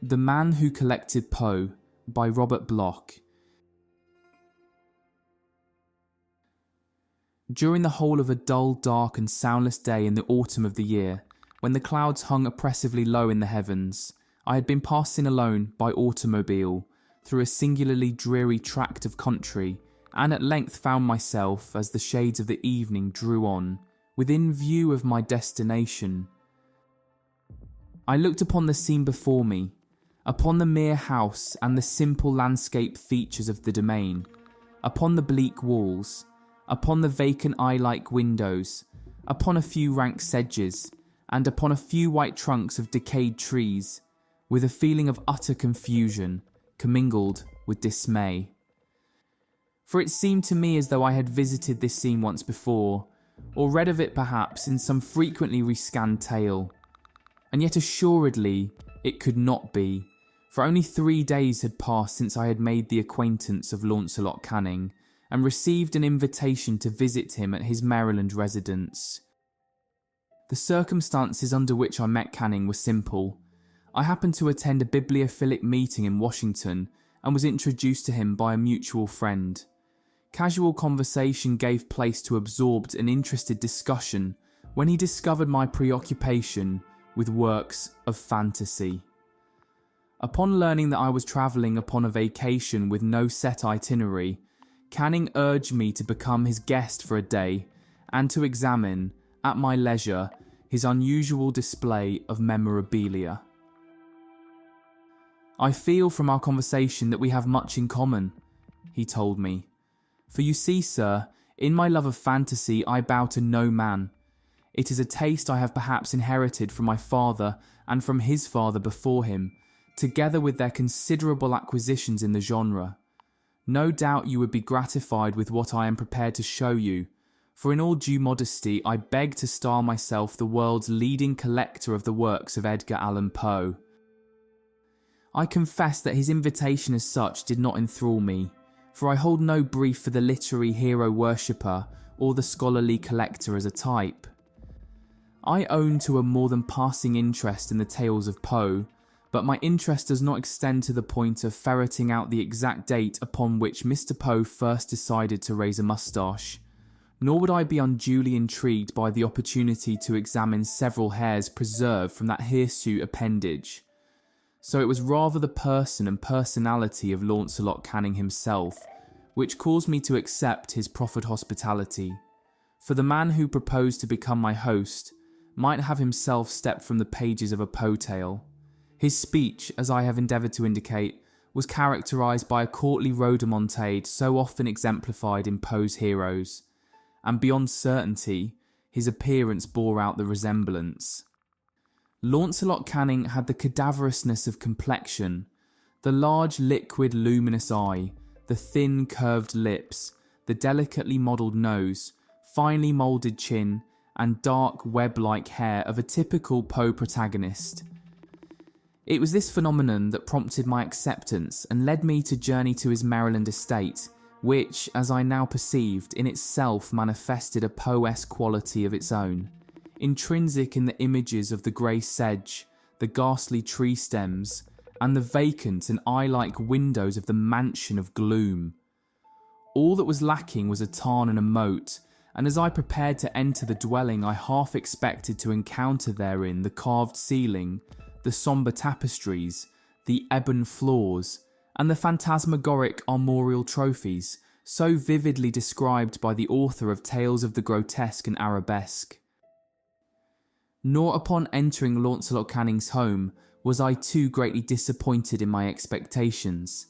The Man Who Collected Poe by Robert Bloch. During the whole of a dull, dark and soundless day in the autumn of the year, when the clouds hung oppressively low in the heavens, I had been passing alone by automobile through a singularly dreary tract of country, and at length found myself, as the shades of the evening drew on, within view of my destination. I looked upon the scene before me, upon the mere house and the simple landscape features of the domain, upon the bleak walls, upon the vacant eye-like windows, upon a few rank sedges, and upon a few white trunks of decayed trees, with a feeling of utter confusion, commingled with dismay. For it seemed to me as though I had visited this scene once before, or read of it perhaps in some frequently rescanned tale. And yet assuredly it could not be, for only 3 days had passed since I had made the acquaintance of Launcelot Canning, and received an invitation to visit him at his Maryland residence. The circumstances under which I met Canning were simple. I happened to attend a bibliophilic meeting in Washington and was introduced to him by a mutual friend. Casual conversation gave place to absorbed and interested discussion when he discovered my preoccupation with works of fantasy. Upon learning that I was travelling upon a vacation with no set itinerary, Canning urged me to become his guest for a day and to examine, at my leisure, his unusual display of memorabilia. "I feel from our conversation that we have much in common," he told me. "For you see, sir, in my love of fantasy I bow to no man. It is a taste I have perhaps inherited from my father and from his father before him, together with their considerable acquisitions in the genre. No doubt you would be gratified with what I am prepared to show you, for in all due modesty I beg to style myself the world's leading collector of the works of Edgar Allan Poe." I confess that his invitation as such did not enthrall me, for I hold no brief for the literary hero worshipper or the scholarly collector as a type. I own to a more than passing interest in the tales of Poe, but my interest does not extend to the point of ferreting out the exact date upon which Mr. Poe first decided to raise a moustache, nor would I be unduly intrigued by the opportunity to examine several hairs preserved from that hirsute appendage. So it was rather the person and personality of Launcelot Canning himself which caused me to accept his proffered hospitality, for the man who proposed to become my host might have himself stepped from the pages of a Poe tale. His speech, as I have endeavoured to indicate, was characterised by a courtly rhodomontade so often exemplified in Poe's heroes, and beyond certainty, his appearance bore out the resemblance. Launcelot Canning had the cadaverousness of complexion, the large liquid luminous eye, the thin curved lips, the delicately modelled nose, finely moulded chin, and dark web-like hair of a typical Poe protagonist. It was this phenomenon that prompted my acceptance and led me to journey to his Maryland estate, which, as I now perceived, in itself manifested a Poe-esque quality of its own, intrinsic in the images of the grey sedge, the ghastly tree stems, and the vacant and eye-like windows of the mansion of gloom. All that was lacking was a tarn and a moat, and as I prepared to enter the dwelling I half expected to encounter therein the carved ceiling, the sombre tapestries, the ebon floors, and the phantasmagoric armorial trophies so vividly described by the author of Tales of the Grotesque and Arabesque. Nor upon entering Launcelot Canning's home was I too greatly disappointed in my expectations.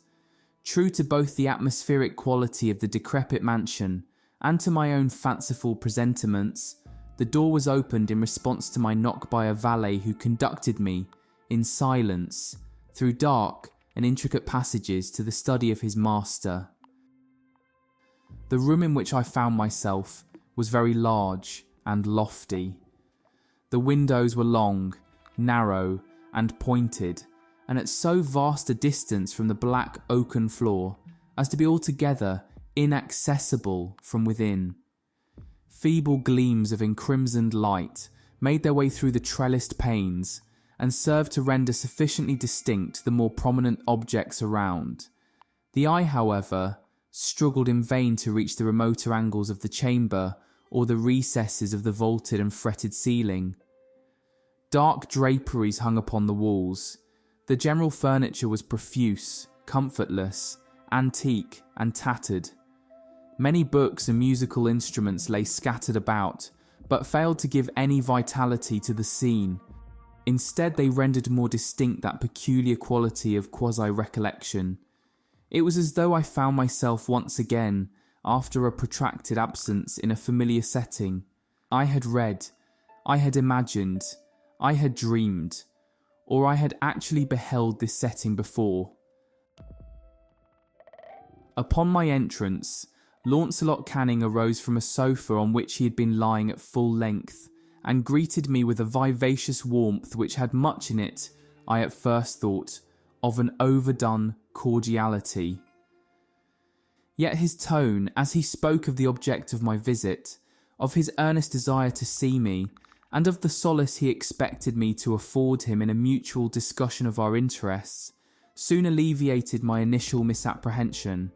True to both the atmospheric quality of the decrepit mansion and to my own fanciful presentiments, the door was opened in response to my knock by a valet who conducted me, in silence, through dark and intricate passages to the study of his master. The room in which I found myself was very large and lofty. The windows were long, narrow, and pointed, and at so vast a distance from the black oaken floor as to be altogether inaccessible from within. Feeble gleams of encrimsoned light made their way through the trellised panes, and served to render sufficiently distinct the more prominent objects around. The eye, however, struggled in vain to reach the remoter angles of the chamber or the recesses of the vaulted and fretted ceiling. Dark draperies hung upon the walls. The general furniture was profuse, comfortless, antique, and tattered. Many books and musical instruments lay scattered about, but failed to give any vitality to the scene. Instead, they rendered more distinct that peculiar quality of quasi-recollection. It was as though I found myself once again, after a protracted absence, in a familiar setting. I had read, I had imagined, I had dreamed, or I had actually beheld this setting before. Upon my entrance, Launcelot Canning arose from a sofa on which he had been lying at full length, and greeted me with a vivacious warmth which had much in it, I at first thought, of an overdone cordiality. Yet his tone, as he spoke of the object of my visit, of his earnest desire to see me, and of the solace he expected me to afford him in a mutual discussion of our interests, soon alleviated my initial misapprehension.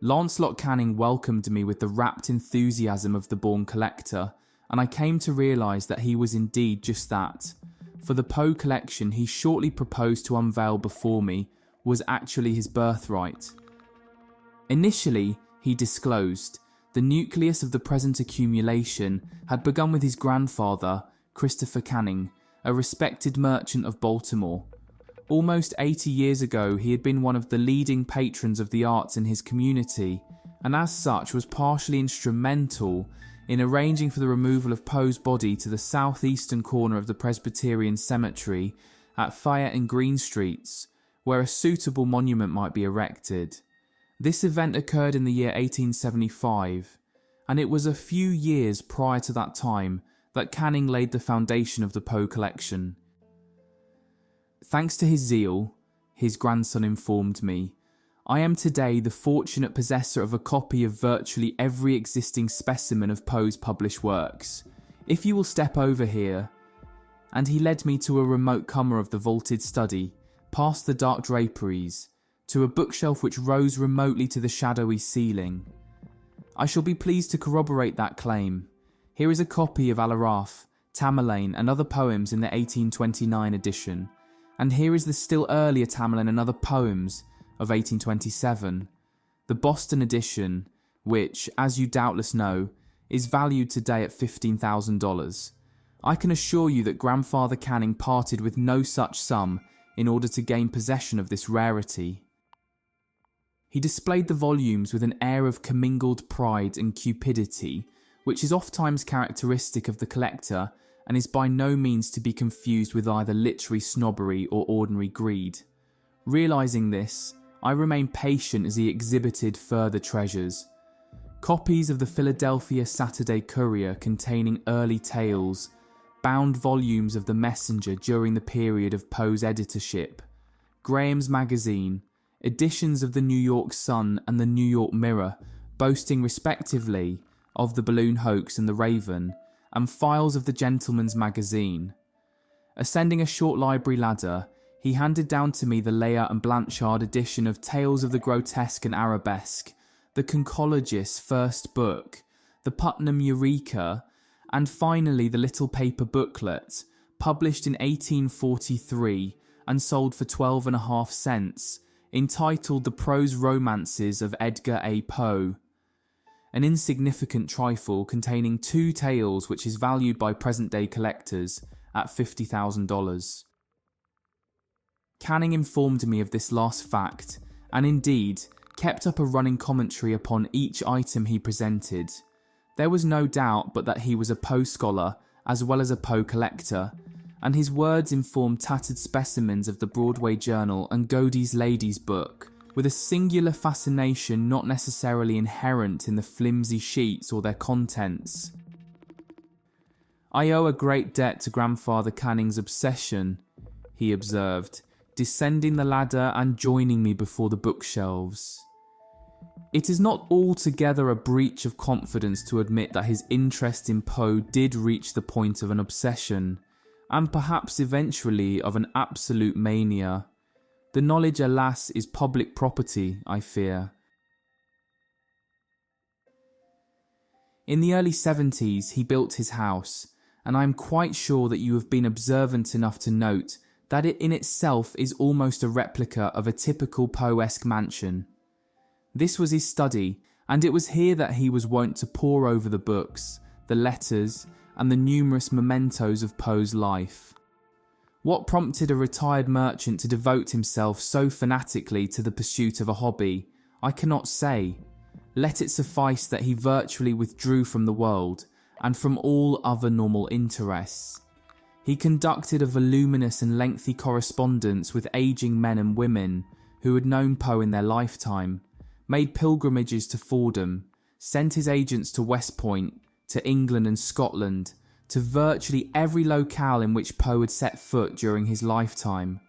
Launcelot Canning welcomed me with the rapt enthusiasm of the born collector, and I came to realise that he was indeed just that, for the Poe collection he shortly proposed to unveil before me was actually his birthright. Initially, he disclosed, the nucleus of the present accumulation had begun with his grandfather, Christopher Canning, a respected merchant of Baltimore. Almost 80 years ago, he had been one of the leading patrons of the arts in his community, and as such was partially instrumental in arranging for the removal of Poe's body to the southeastern corner of the Presbyterian Cemetery at Fayette and Green Streets, where a suitable monument might be erected. This event occurred in the year 1875, and it was a few years prior to that time that Canning laid the foundation of the Poe collection. Thanks to his zeal, his grandson informed me, I am today the fortunate possessor of a copy of virtually every existing specimen of Poe's published works. If you will step over here, and he led me to a remote corner of the vaulted study, past the dark draperies, to a bookshelf which rose remotely to the shadowy ceiling. I shall be pleased to corroborate that claim. Here is a copy of Alaraf, Tamerlane and other poems in the 1829 edition, and here is the still earlier Tamerlane and other poems of 1827, the Boston edition, which, as you doubtless know, is valued today at $15,000. I can assure you that Grandfather Canning parted with no such sum in order to gain possession of this rarity. He displayed the volumes with an air of commingled pride and cupidity, which is ofttimes characteristic of the collector and is by no means to be confused with either literary snobbery or ordinary greed. Realising this, I remained patient as he exhibited further treasures. Copies of the Philadelphia Saturday Courier containing early tales, bound volumes of The Messenger during the period of Poe's editorship, Graham's Magazine, editions of the New York Sun and the New York Mirror, boasting respectively of the Balloon Hoax and the Raven, and files of the Gentleman's Magazine. Ascending a short library ladder, he handed down to me the Leah and Blanchard edition of Tales of the Grotesque and Arabesque, the Conchologist's first book, the Putnam Eureka, and finally the little paper booklet, published in 1843 and sold for 12.5 cents, entitled The Prose Romances of Edgar A. Poe, an insignificant trifle containing 2 tales which is valued by present-day collectors at $50,000. Canning informed me of this last fact, and indeed kept up a running commentary upon each item he presented. There was no doubt but that he was a Poe scholar as well as a Poe collector, and his words informed tattered specimens of the Broadway Journal and Godey's Lady's Book, with a singular fascination not necessarily inherent in the flimsy sheets or their contents. I owe a great debt to Grandfather Canning's obsession, he observed, descending the ladder and joining me before the bookshelves. It is not altogether a breach of confidence to admit that his interest in Poe did reach the point of an obsession, and perhaps eventually of an absolute mania. The knowledge, alas, is public property, I fear. In the early 70s, he built his house, and I am quite sure that you have been observant enough to note that it in itself is almost a replica of a typical Poe-esque mansion. This was his study, and it was here that he was wont to pore over the books, the letters, and the numerous mementos of Poe's life. What prompted a retired merchant to devote himself so fanatically to the pursuit of a hobby, I cannot say. Let it suffice that he virtually withdrew from the world and from all other normal interests. He conducted a voluminous and lengthy correspondence with aging men and women who had known Poe in their lifetime, made pilgrimages to Fordham, sent his agents to West Point, to England and Scotland, to virtually every locale in which Poe had set foot during his lifetime.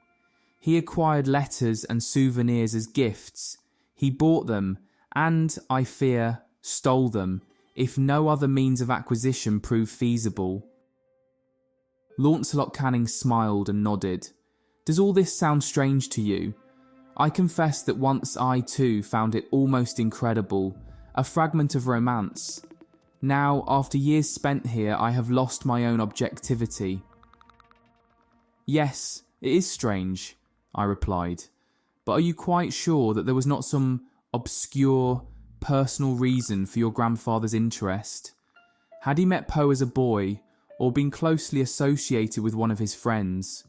He acquired letters and souvenirs as gifts. He bought them and, I fear, stole them, if no other means of acquisition proved feasible. Launcelot Canning smiled and nodded. Does all this sound strange to you? I confess that once I too found it almost incredible, a fragment of romance. Now, after years spent here, I have lost my own objectivity. Yes, it is strange, I replied. But are you quite sure that there was not some obscure, personal reason for your grandfather's interest? Had he met Poe as a boy, or been closely associated with one of his friends?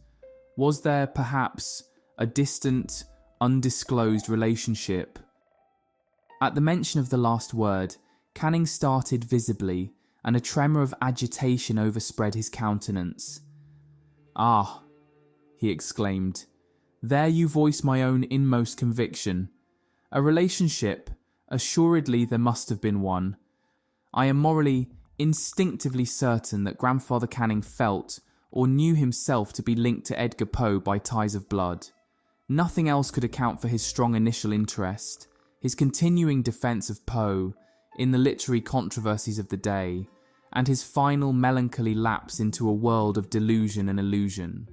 Was there, perhaps, a distant, undisclosed relationship? At the mention of the last word, Canning started visibly, and a tremor of agitation overspread his countenance. "Ah," he exclaimed, "there you voice my own inmost conviction. A relationship, assuredly there must have been one. I am morally, instinctively certain that Grandfather Canning felt or knew himself to be linked to Edgar Poe by ties of blood. Nothing else could account for his strong initial interest, his continuing defence of Poe in the literary controversies of the day, and his final melancholy lapse into a world of delusion and illusion.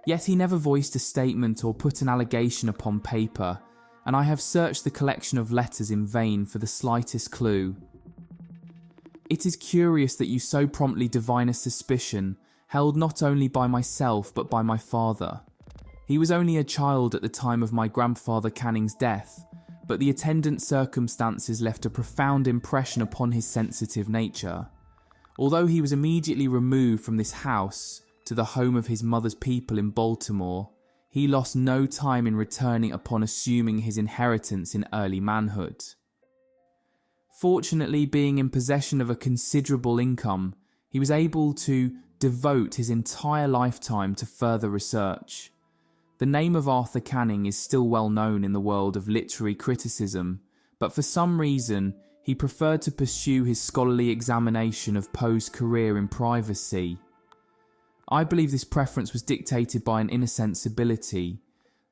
Yet he never voiced a statement or put an allegation upon paper, and I have searched the collection of letters in vain for the slightest clue. It is curious that you so promptly divine a suspicion held not only by myself but by my father. He was only a child at the time of my grandfather Canning's death, but the attendant circumstances left a profound impression upon his sensitive nature. Although he was immediately removed from this house to the home of his mother's people in Baltimore, he lost no time in returning upon assuming his inheritance in early manhood. Fortunately, being in possession of a considerable income, he was able to devote his entire lifetime to further research. The name of Arthur Canning is still well known in the world of literary criticism, but for some reason he preferred to pursue his scholarly examination of Poe's career in privacy. I believe this preference was dictated by an inner sensibility,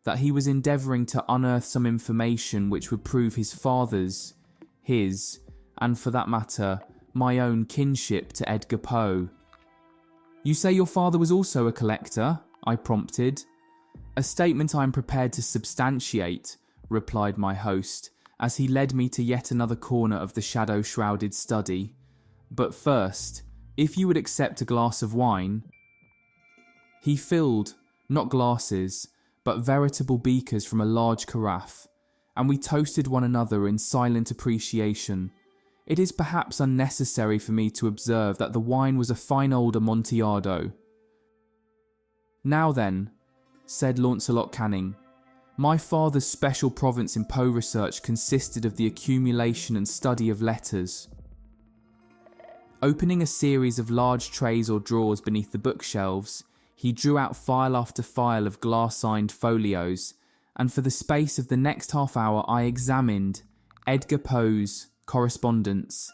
that he was endeavouring to unearth some information which would prove his father's, his, and for that matter, my own kinship to Edgar Poe. "You say your father was also a collector?" I prompted. "A statement I am prepared to substantiate," replied my host, as he led me to yet another corner of the shadow-shrouded study. "But first, if you would accept a glass of wine." He filled, not glasses, but veritable beakers from a large carafe, and we toasted one another in silent appreciation. It is perhaps unnecessary for me to observe that the wine was a fine old Amontillado. "Now then," said Launcelot Canning, "my father's special province in Poe research consisted of the accumulation and study of letters." Opening a series of large trays or drawers beneath the bookshelves, he drew out file after file of glass-lined folios, and for the space of the next half hour I examined Edgar Poe's correspondence,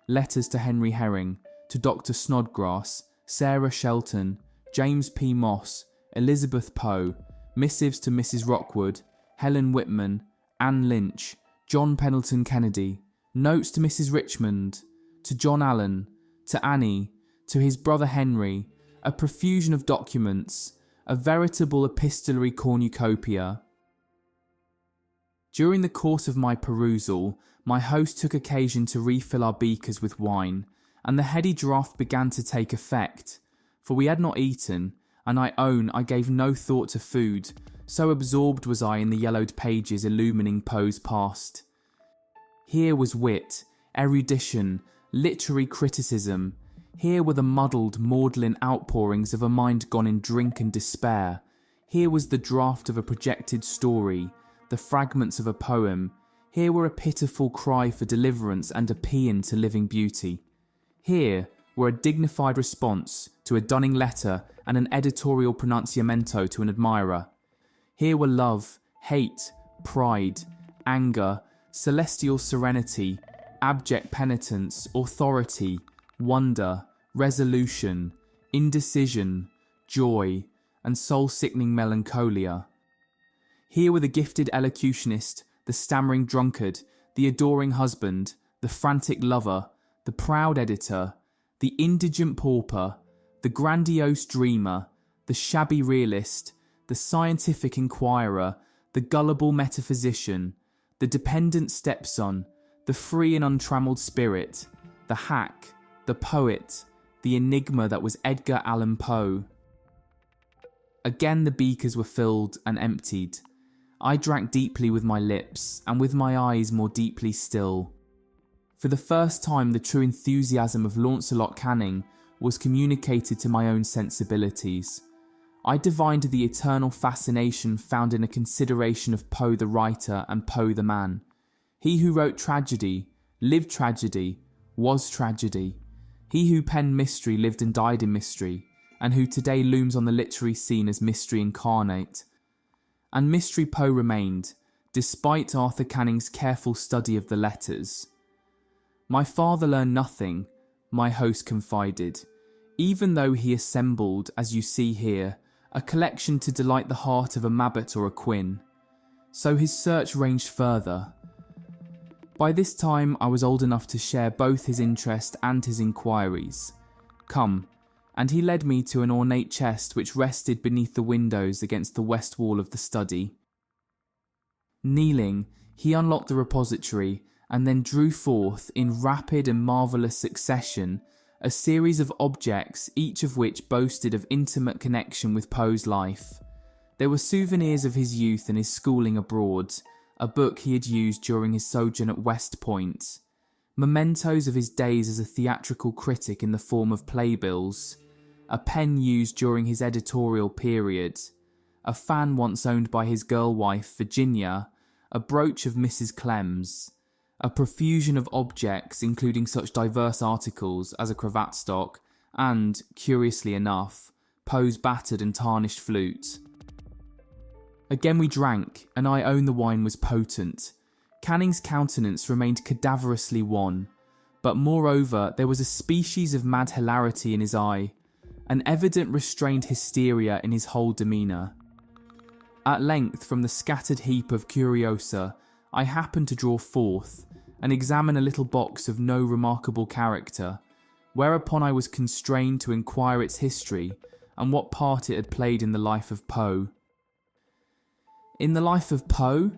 letters to Henry Herring, to Dr. Snodgrass, Sarah Shelton, James P. Moss, Elizabeth Poe, missives to Mrs. Rockwood, Helen Whitman, Anne Lynch, John Pendleton Kennedy, notes to Mrs. Richmond, to John Allen, to Annie, to his brother Henry, a profusion of documents, a veritable epistolary cornucopia. During the course of my perusal, my host took occasion to refill our beakers with wine, and the heady draught began to take effect, for we had not eaten, and I own I gave no thought to food, so absorbed was I in the yellowed pages illumining Poe's past. Here was wit, erudition, literary criticism. Here were the muddled, maudlin outpourings of a mind gone in drink and despair. Here was the draft of a projected story, the fragments of a poem. Here were a pitiful cry for deliverance and a paean to living beauty. Here were a dignified response to a dunning letter and an editorial pronunciamento to an admirer. Here were love, hate, pride, anger, celestial serenity, abject penitence, authority, wonder, resolution, indecision, joy, and soul-sickening melancholia. Here were the gifted elocutionist, the stammering drunkard, the adoring husband, the frantic lover, the proud editor, the indigent pauper, the grandiose dreamer, the shabby realist, the scientific inquirer, the gullible metaphysician, the dependent stepson, the free and untrammelled spirit, the hack, the poet, the enigma that was Edgar Allan Poe. Again the beakers were filled and emptied. I drank deeply with my lips, and with my eyes more deeply still. For the first time the true enthusiasm of Launcelot Canning was communicated to my own sensibilities. I divined the eternal fascination found in a consideration of Poe the writer and Poe the man. He who wrote tragedy, lived tragedy, was tragedy. He who penned mystery lived and died in mystery, and who today looms on the literary scene as mystery incarnate. And mystery Poe remained, despite Arthur Canning's careful study of the letters. My father learned nothing, my host confided, even though he assembled, as you see here, a collection to delight the heart of a Mabbott or a Quin. So his search ranged further. By this time I was old enough to share both his interest and his inquiries. Come, and he led me to an ornate chest which rested beneath the windows against the west wall of the study. Kneeling, he unlocked the repository and then drew forth, in rapid and marvellous succession, a series of objects, each of which boasted of intimate connection with Poe's life. There were souvenirs of his youth and his schooling abroad, a book he had used during his sojourn at West Point, mementos of his days as a theatrical critic in the form of playbills, a pen used during his editorial period, a fan once owned by his girl wife, Virginia, a brooch of Mrs. Clem's, a profusion of objects including such diverse articles as a cravat stock and, curiously enough, Poe's battered and tarnished flute. Again we drank, and I own the wine was potent. Canning's countenance remained cadaverously wan, but moreover there was a species of mad hilarity in his eye, an evident restrained hysteria in his whole demeanour. At length, from the scattered heap of curiosa, I happened to draw forth and examine a little box of no remarkable character, whereupon I was constrained to inquire its history and what part it had played in the life of Poe. In the life of Poe?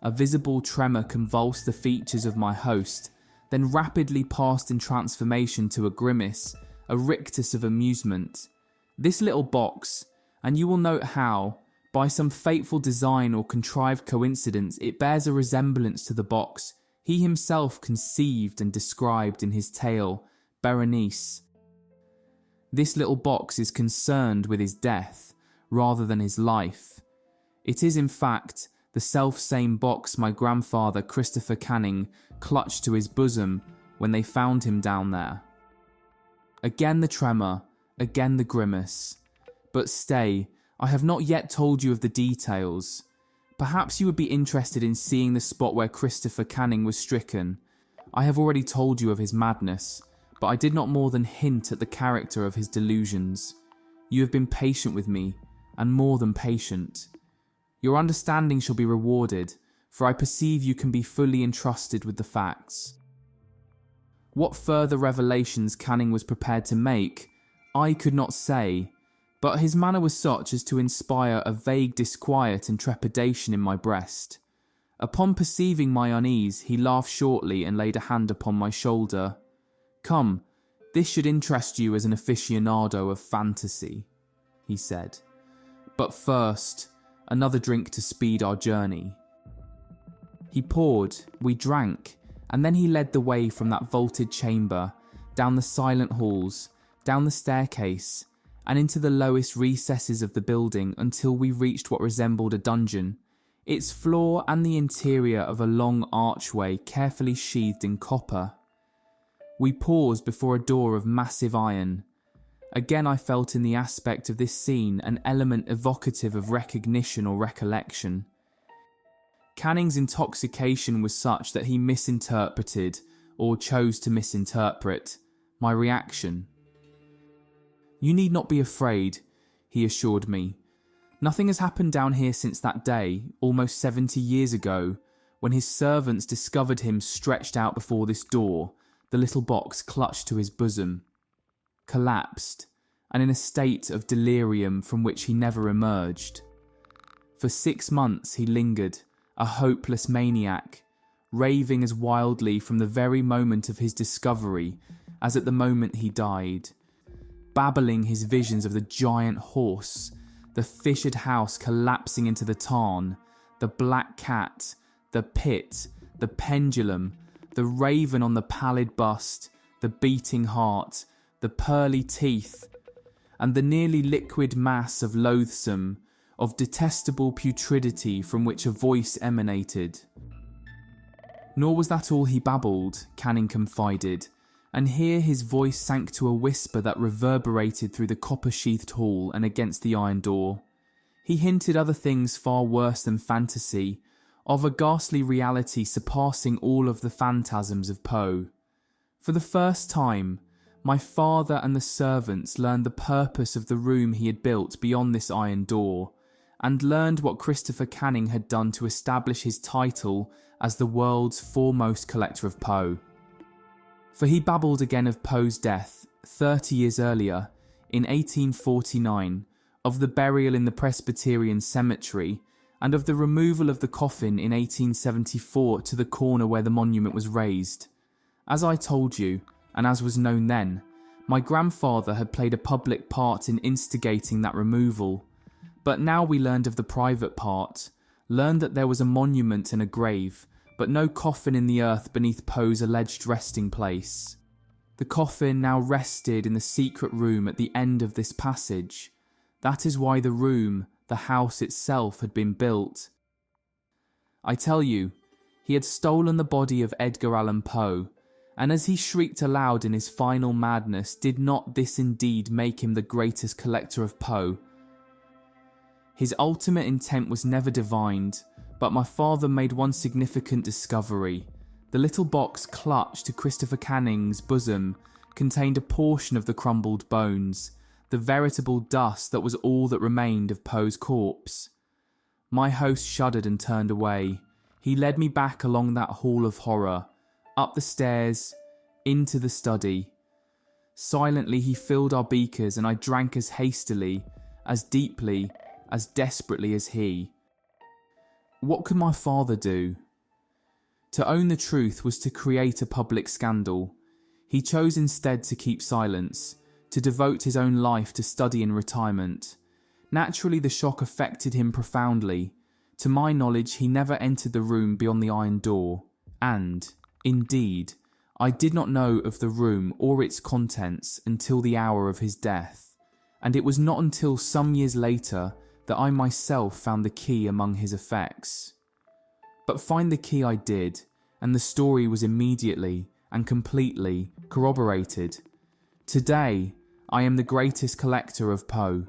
A visible tremor convulsed the features of my host, then rapidly passed in transformation to a grimace, a rictus of amusement. This little box, and you will note how, by some fateful design or contrived coincidence, it bears a resemblance to the box he himself conceived and described in his tale, Berenice. This little box is concerned with his death, rather than his life. It is, in fact, the self-same box my grandfather Christopher Canning clutched to his bosom when they found him down there. Again the tremor, again the grimace. But stay, I have not yet told you of the details. Perhaps you would be interested in seeing the spot where Christopher Canning was stricken. I have already told you of his madness, but I did not more than hint at the character of his delusions. You have been patient with me, and more than patient. Your understanding shall be rewarded, for I perceive you can be fully entrusted with the facts. What further revelations Canning was prepared to make, I could not say, but his manner was such as to inspire a vague disquiet and trepidation in my breast. Upon perceiving my unease, he laughed shortly and laid a hand upon my shoulder. "Come, this should interest you as an aficionado of fantasy," he said. "But first, another drink to speed our journey." He poured, we drank, and then he led the way from that vaulted chamber, down the silent halls, down the staircase, and into the lowest recesses of the building until we reached what resembled a dungeon, its floor and the interior of a long archway carefully sheathed in copper. We paused before a door of massive iron. Again I felt in the aspect of this scene an element evocative of recognition or recollection. Canning's intoxication was such that he misinterpreted, or chose to misinterpret, my reaction. "You need not be afraid," he assured me. "Nothing has happened down here since that day, almost 70 years ago, when his servants discovered him stretched out before this door, the little box clutched to his bosom, collapsed, and in a state of delirium from which he never emerged. For 6 months he lingered, a hopeless maniac, raving as wildly from the very moment of his discovery as at the moment he died, babbling his visions of the giant horse, the fissured house collapsing into the tarn, the black cat, the pit, the pendulum, the raven on the pallid bust, the beating heart, the pearly teeth, and the nearly liquid mass of loathsome, of detestable putridity from which a voice emanated. Nor was that all he babbled, Canning confided, and here his voice sank to a whisper that reverberated through the copper-sheathed hall and against the iron door. He hinted other things far worse than fantasy, of a ghastly reality surpassing all of the phantasms of Poe. For the first time, my father and the servants learned the purpose of the room he had built beyond this iron door, and learned what Christopher Canning had done to establish his title as the world's foremost collector of Poe. For he babbled again of Poe's death, 30 years earlier, in 1849, of the burial in the Presbyterian cemetery, and of the removal of the coffin in 1874 to the corner where the monument was raised. As I told you, and as was known then, my grandfather had played a public part in instigating that removal, but now we learned of the private part, learned that there was a monument and a grave, but no coffin in the earth beneath Poe's alleged resting place. The coffin now rested in the secret room at the end of this passage. That is why the room, the house itself, had been built. I tell you, he had stolen the body of Edgar Allan Poe, and as he shrieked aloud in his final madness, did not this indeed make him the greatest collector of Poe? His ultimate intent was never divined, but my father made one significant discovery. The little box clutched to Christopher Canning's bosom contained a portion of the crumbled bones, the veritable dust that was all that remained of Poe's corpse. My host shuddered and turned away. He led me back along that hall of horror, up the stairs, into the study. Silently he filled our beakers and I drank as hastily, as deeply, as desperately as he. What could my father do? To own the truth was to create a public scandal. He chose instead to keep silence, to devote his own life to study and retirement. Naturally the shock affected him profoundly. To my knowledge he never entered the room beyond the iron door, and, indeed, I did not know of the room or its contents until the hour of his death, and it was not until some years later that I myself found the key among his effects. But find the key I did, and the story was immediately and completely corroborated. Today, I am the greatest collector of Poe,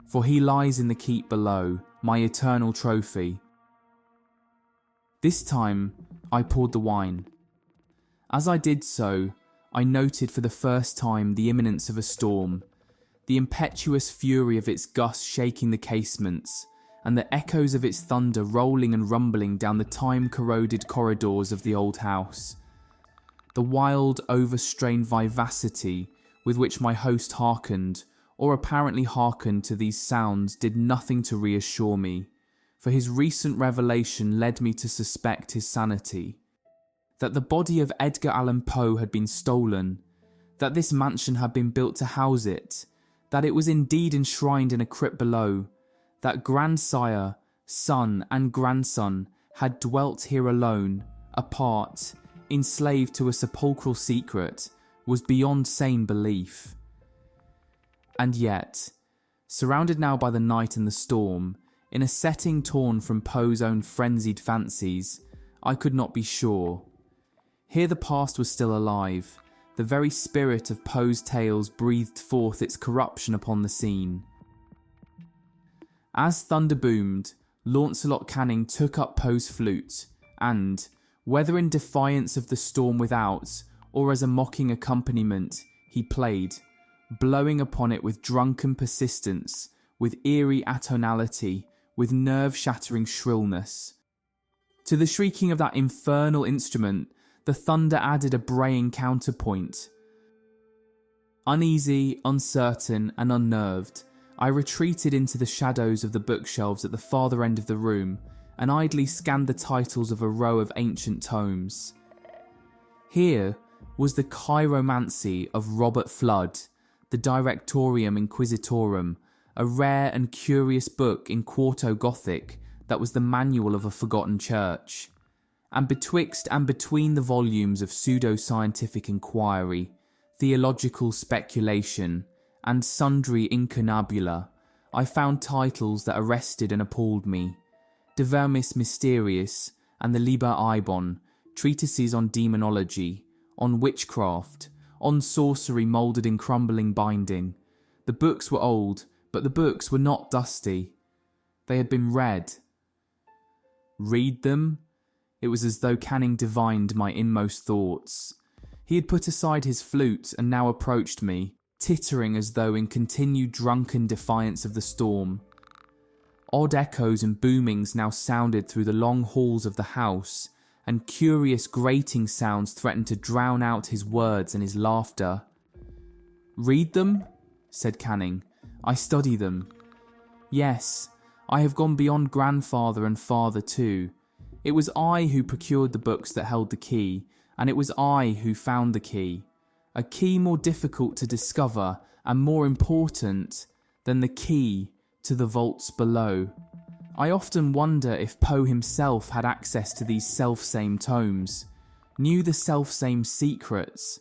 for he lies in the keep below, my eternal trophy. This time, I poured the wine. As I did so, I noted for the first time the imminence of a storm, the impetuous fury of its gusts shaking the casements, and the echoes of its thunder rolling and rumbling down the time-corroded corridors of the old house. The wild, overstrained vivacity with which my host hearkened, or apparently hearkened to these sounds, did nothing to reassure me, for his recent revelation led me to suspect his sanity. That the body of Edgar Allan Poe had been stolen, that this mansion had been built to house it, that it was indeed enshrined in a crypt below, that grandsire, son and grandson had dwelt here alone, apart, enslaved to a sepulchral secret, was beyond sane belief. And yet, surrounded now by the night and the storm, in a setting torn from Poe's own frenzied fancies, I could not be sure. Here the past was still alive. The very spirit of Poe's tales breathed forth its corruption upon the scene. As thunder boomed, Launcelot Canning took up Poe's flute and, whether in defiance of the storm without or as a mocking accompaniment, he played, blowing upon it with drunken persistence, with eerie atonality, with nerve-shattering shrillness. To the shrieking of that infernal instrument, the thunder added a braying counterpoint. Uneasy, uncertain, and unnerved, I retreated into the shadows of the bookshelves at the farther end of the room and idly scanned the titles of a row of ancient tomes. Here was the Chiromancy of Robert Flood, the Directorium Inquisitorum, a rare and curious book in quarto Gothic that was the manual of a forgotten church. And betwixt and between the volumes of pseudo-scientific inquiry, theological speculation, and sundry incunabula, I found titles that arrested and appalled me. De Vermis Mysteriis and the Liber Ibon, treatises on demonology, on witchcraft, on sorcery moulded in crumbling binding. The books were old, but the books were not dusty. They had been read. Read them? It was as though Canning divined my inmost thoughts. He had put aside his flute and now approached me, tittering as though in continued drunken defiance of the storm. Odd echoes and boomings now sounded through the long halls of the house, and curious grating sounds threatened to drown out his words and his laughter. "Read them?" said Canning. "I study them. Yes, I have gone beyond grandfather and father too. It was I who procured the books that held the key, and it was I who found the key. A key more difficult to discover and more important than the key to the vaults below. I often wonder if Poe himself had access to these selfsame tomes, knew the selfsame secrets,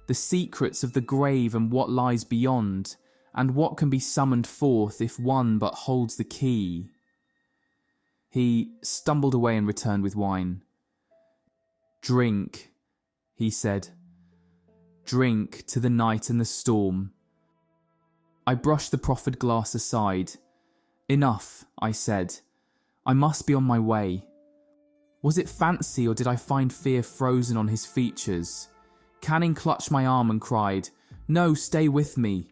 the secrets of the grave and what lies beyond, and what can be summoned forth if one but holds the key." He stumbled away and returned with wine. "Drink," he said. "Drink to the night and the storm." I brushed the proffered glass aside. "Enough," I said. "I must be on my way." Was it fancy, or did I find fear frozen on his features? Canning clutched my arm and cried, "No, stay with me.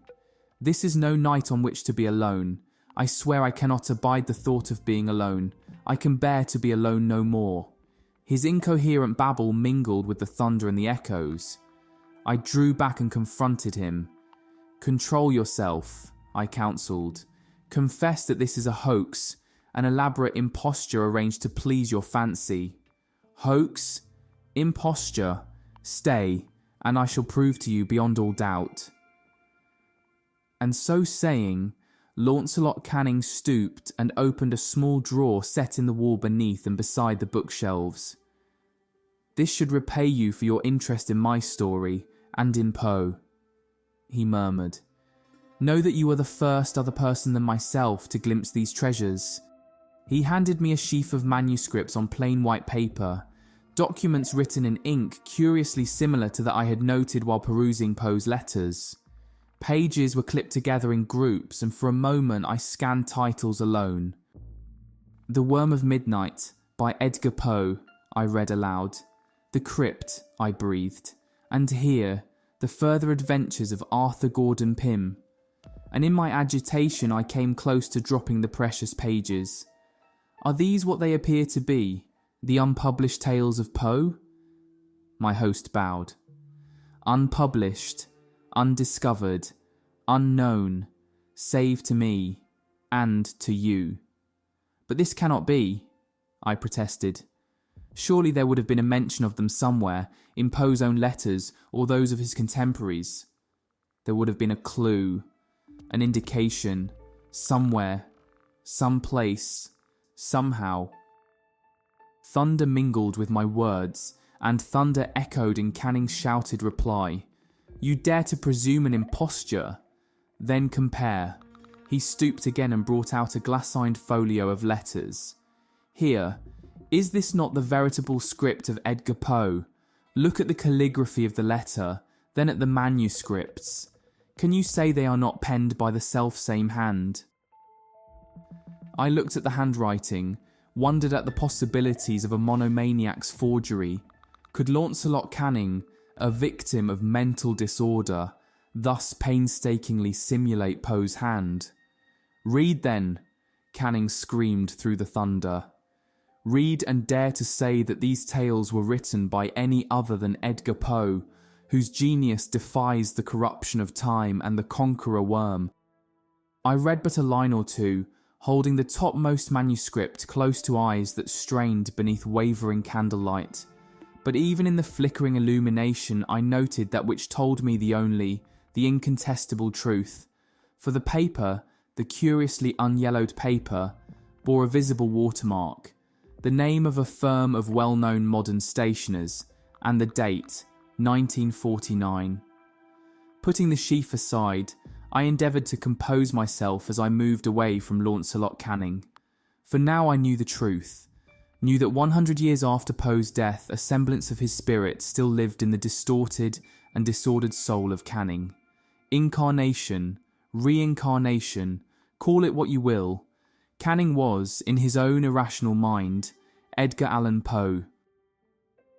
This is no night on which to be alone. I swear I cannot abide the thought of being alone. I can bear to be alone no more." His incoherent babble mingled with the thunder and the echoes. I drew back and confronted him. "Control yourself," I counselled. "Confess that this is a hoax, an elaborate imposture arranged to please your fancy." "Hoax? Imposture? Stay, and I shall prove to you beyond all doubt." And so saying, Launcelot Canning stooped and opened a small drawer set in the wall beneath and beside the bookshelves. "This should repay you for your interest in my story, and in Poe," he murmured. "Know that you are the first other person than myself to glimpse these treasures." He handed me a sheaf of manuscripts on plain white paper, documents written in ink curiously similar to that I had noted while perusing Poe's letters. Pages were clipped together in groups, and for a moment I scanned titles alone. "The Worm of Midnight" by Edgar Poe, I read aloud. "The Crypt," I breathed. "And here, the further adventures of Arthur Gordon Pym." And in my agitation I came close to dropping the precious pages. Are these what they appear to be, the unpublished tales of Poe? My host bowed. "Unpublished. undiscovered, unknown, save to me and to you. But this cannot be, I protested. Surely there would have been a mention of them somewhere, in Poe's own letters or those of his contemporaries. There would have been a clue, an indication, somewhere, someplace, somehow. Thunder mingled with my words, and thunder echoed in Canning's shouted reply. You dare to presume an imposture? Then compare. He stooped again and brought out a glass-lined folio of letters. Here, is this not the veritable script of Edgar Poe? Look at the calligraphy of the letter, then at the manuscripts. Can you say they are not penned by the self-same hand? I looked at the handwriting, wondered at the possibilities of a monomaniac's forgery. Could Launcelot Canning, a victim of mental disorder, thus painstakingly simulate Poe's hand? Read then, Canning screamed through the thunder. Read and dare to say that these tales were written by any other than Edgar Poe, whose genius defies the corruption of time and the conqueror worm. I read but a line or two, holding the topmost manuscript close to eyes that strained beneath wavering candlelight. But even in the flickering illumination I noted that which told me the incontestable truth. For the paper, the curiously unyellowed paper, bore a visible watermark, the name of a firm of well-known modern stationers, and the date, 1949. Putting the sheaf aside, I endeavoured to compose myself as I moved away from Launcelot Canning. For now I knew the truth, knew that 100 years after Poe's death a semblance of his spirit still lived in the distorted and disordered soul of Canning. Incarnation, reincarnation, call it what you will, Canning was, in his own irrational mind, Edgar Allan Poe.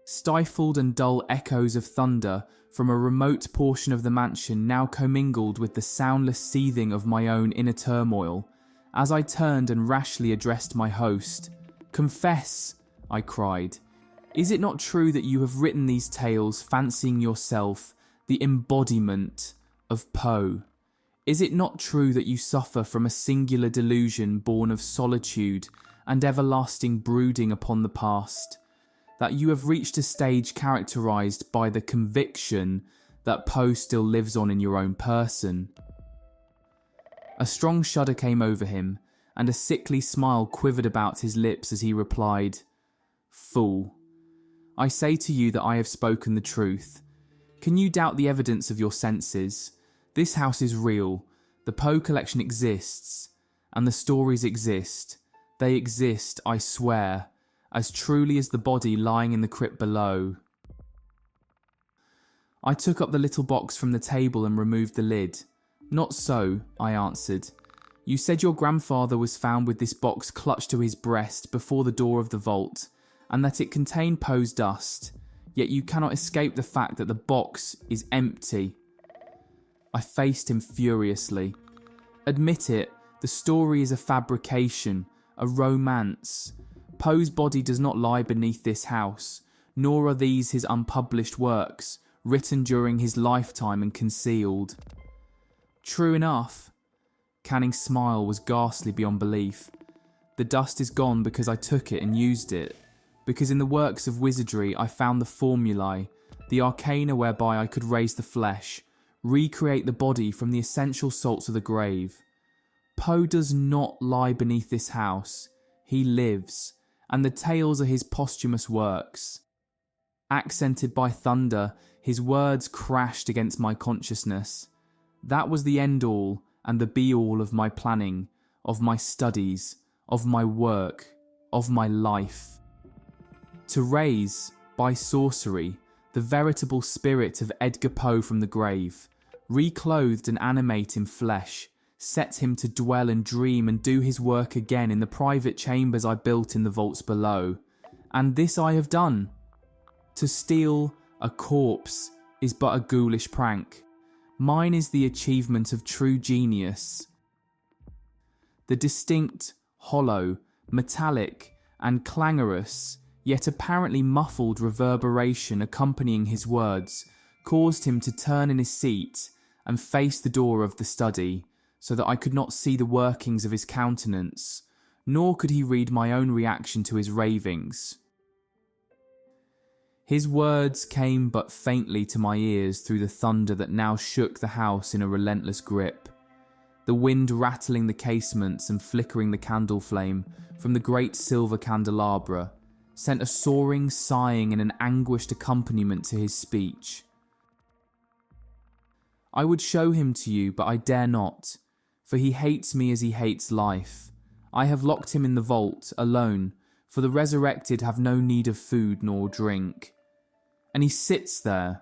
Stifled and dull echoes of thunder from a remote portion of the mansion now commingled with the soundless seething of my own inner turmoil, as I turned and rashly addressed my host. "Confess," I cried. "Is it not true that you have written these tales fancying yourself the embodiment of Poe? Is it not true that you suffer from a singular delusion born of solitude and everlasting brooding upon the past? That you have reached a stage characterized by the conviction that Poe still lives on in your own person?" A strong shudder came over him, and a sickly smile quivered about his lips as he replied, "Fool, I say to you that I have spoken the truth. Can you doubt the evidence of your senses? This house is real, the Poe collection exists, and the stories exist. They exist, I swear, as truly as the body lying in the crypt below." I took up the little box from the table and removed the lid. "Not so," I answered. "You said your grandfather was found with this box clutched to his breast before the door of the vault, and that it contained Poe's dust, yet you cannot escape the fact that the box is empty." I faced him furiously. "Admit it, the story is a fabrication, a romance. Poe's body does not lie beneath this house, nor are these his unpublished works, written during his lifetime and concealed." "True enough." Canning's smile was ghastly beyond belief. "The dust is gone because I took it and used it, because in the works of wizardry I found the formulae, the arcana whereby I could raise the flesh, recreate the body from the essential salts of the grave. Poe does not lie beneath this house. He lives, and the tales are his posthumous works." Accented by thunder, his words crashed against my consciousness. That was the end-all and the be-all of my planning, of my studies, of my work, of my life. To raise, by sorcery, the veritable spirit of Edgar Poe from the grave, reclothed and animate in flesh, set him to dwell and dream and do his work again in the private chambers I built in the vaults below. And this I have done. To steal a corpse is but a ghoulish prank. Mine is the achievement of true genius. The distinct, hollow, metallic, and clangorous, yet apparently muffled reverberation accompanying his words caused him to turn in his seat and faced the door of the study, so that I could not see the workings of his countenance, nor could he read my own reaction to his ravings. His words came but faintly to my ears through the thunder that now shook the house in a relentless grip. The wind rattling the casements and flickering the candle flame from the great silver candelabra sent a soaring sighing and an anguished accompaniment to his speech. I would show him to you, but I dare not, for he hates me as he hates life. I have locked him in the vault, alone, for the resurrected have no need of food nor drink. And he sits there,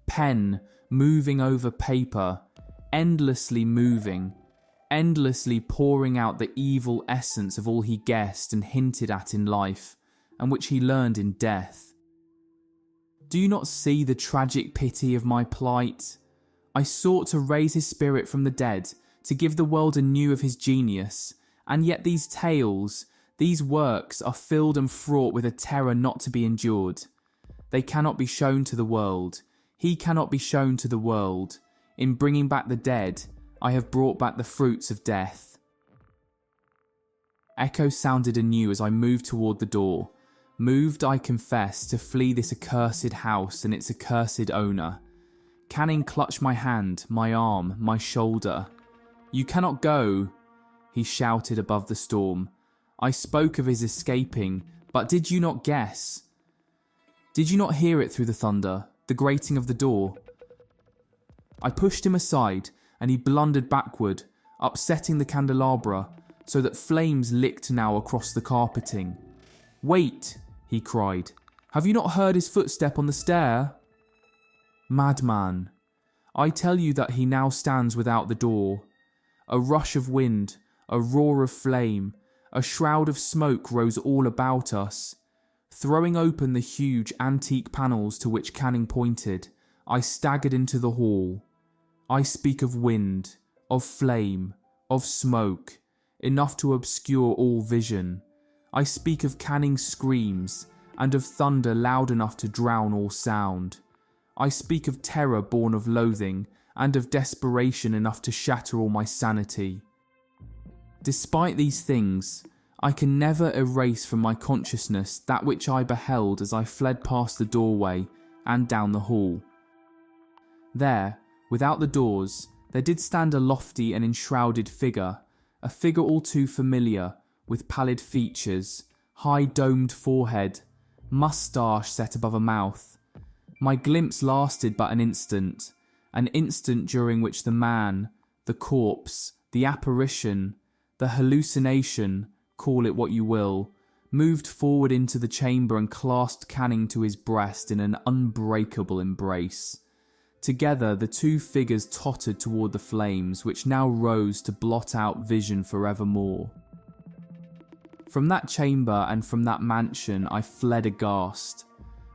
pen moving over paper, endlessly moving, endlessly pouring out the evil essence of all he guessed and hinted at in life, and which he learned in death. Do you not see the tragic pity of my plight? I sought to raise his spirit from the dead, to give the world anew of his genius, and yet these tales, these works are filled and fraught with a terror not to be endured. They cannot be shown to the world. He cannot be shown to the world. In bringing back the dead, I have brought back the fruits of death. Echoes sounded anew as I moved toward the door. Moved, I confess, to flee this accursed house and its accursed owner. Canning clutched my hand, my arm, my shoulder. "You cannot go," he shouted above the storm. I spoke of his escaping, but did you not guess? Did you not hear it through the thunder, the grating of the door? I pushed him aside, and he blundered backward, upsetting the candelabra, so that flames licked now across the carpeting. "Wait," he cried. "Have you not heard his footstep on the stair?" Madman, I tell you that he now stands without the door. A rush of wind, a roar of flame, a shroud of smoke rose all about us. Throwing open the huge antique panels to which Canning pointed, I staggered into the hall. I speak of wind, of flame, of smoke, enough to obscure all vision. I speak of Canning's screams, and of thunder loud enough to drown all sound. I speak of terror born of loathing, and of desperation enough to shatter all my sanity. Despite these things, I can never erase from my consciousness that which I beheld as I fled past the doorway and down the hall. There, without the doors, there did stand a lofty and enshrouded figure, a figure all too familiar, with pallid features, high domed forehead, moustache set above a mouth. My glimpse lasted but an instant during which the man, the corpse, the apparition, the hallucination, call it what you will, moved forward into the chamber and clasped Canning to his breast in an unbreakable embrace. Together the two figures tottered toward the flames, which now rose to blot out vision forevermore. From that chamber and from that mansion I fled aghast.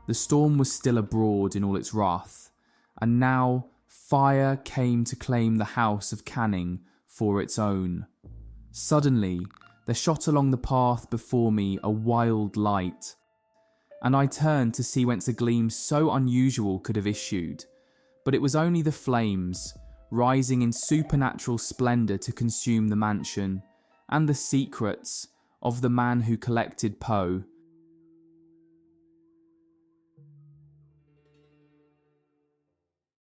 The storm was still abroad in all its wrath, and now fire came to claim the house of Canning for its own. Suddenly, there shot along the path before me a wild light, and I turned to see whence a gleam so unusual could have issued, but it was only the flames, rising in supernatural splendour to consume the mansion, and the secrets of the man who collected Poe,